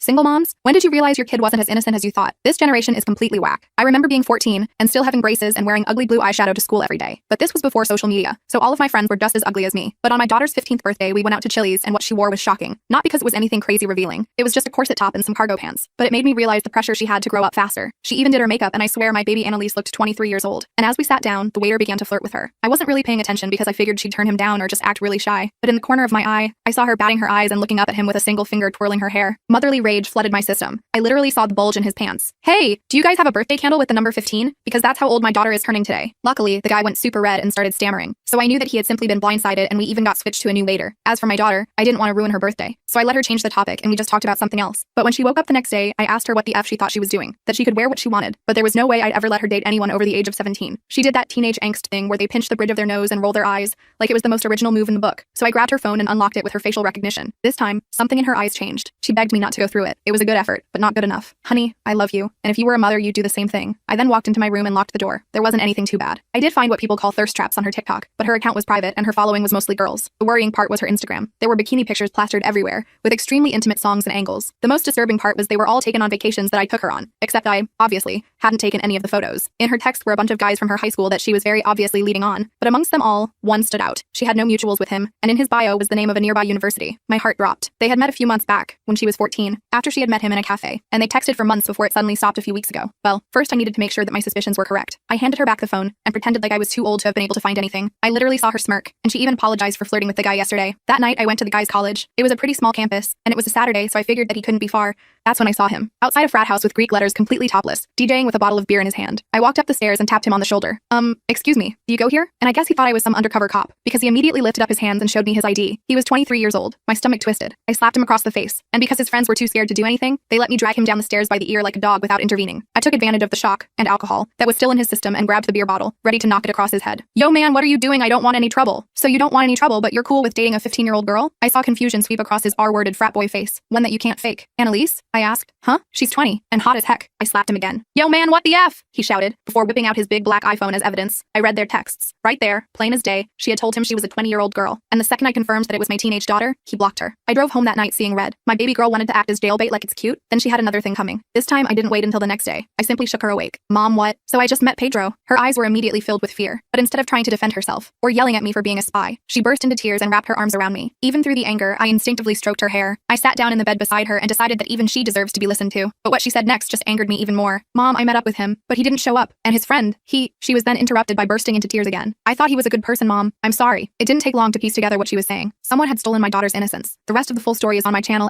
Single moms? When did you realize your kid wasn't as innocent as you thought? This generation is completely whack. I remember being 14 and still having braces and wearing ugly blue eyeshadow to school every day. But this was before social media, so all of my friends were just as ugly as me. But on my daughter's 15th birthday, we went out to Chili's and what she wore was shocking. Not because it was anything crazy revealing. It was just a corset top and some cargo pants. But it made me realize the pressure she had to grow up faster. She even did her makeup and I swear my baby Annalise looked 23 years old. And as we sat down, the waiter began to flirt with her. I wasn't really paying attention because I figured she'd turn him down or just act really shy. But in the corner of my eye, I saw her batting her eyes and looking up at him with a single finger twirling her hair. Motherly rage flooded my system. I literally saw the bulge in his pants. Hey, do you guys have a birthday candle with the number 15? Because that's how old my daughter is turning today. Luckily, the guy went super red and started stammering. So I knew that he had simply been blindsided and we even got switched to a new waiter. As for my daughter, I didn't want to ruin her birthday. So I let her change the topic and we just talked about something else. But when she woke up the next day, I asked her what the F she thought she was doing. That she could wear what she wanted. But there was no way I'd ever let her date anyone over the age of 17. She did that teenage angst thing where they pinch the bridge of their nose and roll their eyes, like it was the most original move in the book. So I grabbed her phone and unlocked it with her facial recognition. This time, something in her eyes changed. She begged me not to go through it. It was a good effort, but not good enough. Honey, I love you. And if you were a mother, you'd do the same thing. I then walked into my room and locked the door. There wasn't anything too bad. I did find what people call thirst traps on her TikTok, but her account was private and her following was mostly girls. The worrying part was her Instagram. There were bikini pictures plastered everywhere, with extremely intimate songs and angles. The most disturbing part was they were all taken on vacations that I took her on, except I, obviously, hadn't taken any of the photos. In her text were a bunch of guys from her high school that she was very obviously leading on, but amongst them all, one stood out. She had no mutuals with him, and in his bio was the name of a nearby university. My heart dropped. They had met a few months back, when she was 14, after she had met him in a cafe, and they texted for months before it suddenly stopped a few weeks ago. Well, first I needed to make sure that my suspicions were correct. I handed her back the phone, and pretended like I was too old to have been able to find anything. I literally saw her smirk, and she even apologized for flirting with the guy yesterday. That night, I went to the guy's college. It was a pretty small campus, and it was a Saturday, so I figured that he couldn't be far. That's when I saw him, outside a frat house with Greek letters completely topless, DJing with a bottle of beer in his hand. I walked up the stairs and tapped him on the shoulder. Excuse me, do you go here? And I guess he thought I was some undercover cop, because he immediately lifted up his hands and showed me his ID. He was 23 years old. My stomach twisted. I slapped him across the face, and because his friends were too scared to do anything, they let me drag him down the stairs by the ear like a dog without intervening. I took advantage of the shock and alcohol that was still in his system and grabbed the beer bottle, ready to knock it across his head. Yo man, what are you doing? I don't want any trouble. So you don't want any trouble, but you're cool with dating a 15-year-old girl? I saw confusion sweep across his R-worded frat boy face, one that you can't fake. Annalise? I asked. Huh? She's 20, and hot as heck. I slapped him again. Yo man, what the F? He shouted, before whipping out his big black iPhone as evidence. I read their texts. Right there, plain as day, she had told him she was a 20-year-old girl, and the second I confirmed that it was my teenage daughter, he blocked her. I drove home that night seeing red. My baby girl wanted to act as jailbait like it's cute, then she had another thing coming. This time, I didn't wait until the next day. I simply shook her awake. Mom, what? So I just met Pedro. Her eyes were immediately filled with fear, but instead of trying to defend herself, or yelling at me for being a spy, she burst into tears and wrapped her arms around me. Even through the anger, I instinctively stroked her hair. I sat down in the bed beside her and decided that even she deserves to be listened to. But what she said next just angered me even more. Mom, I met up with him, but he didn't show up. And his friend, she was then interrupted by bursting into tears again. I thought he was a good person, Mom. I'm sorry. It didn't take long to piece together what she was saying. Someone had stolen my daughter's innocence. The rest of the full story is on my channel.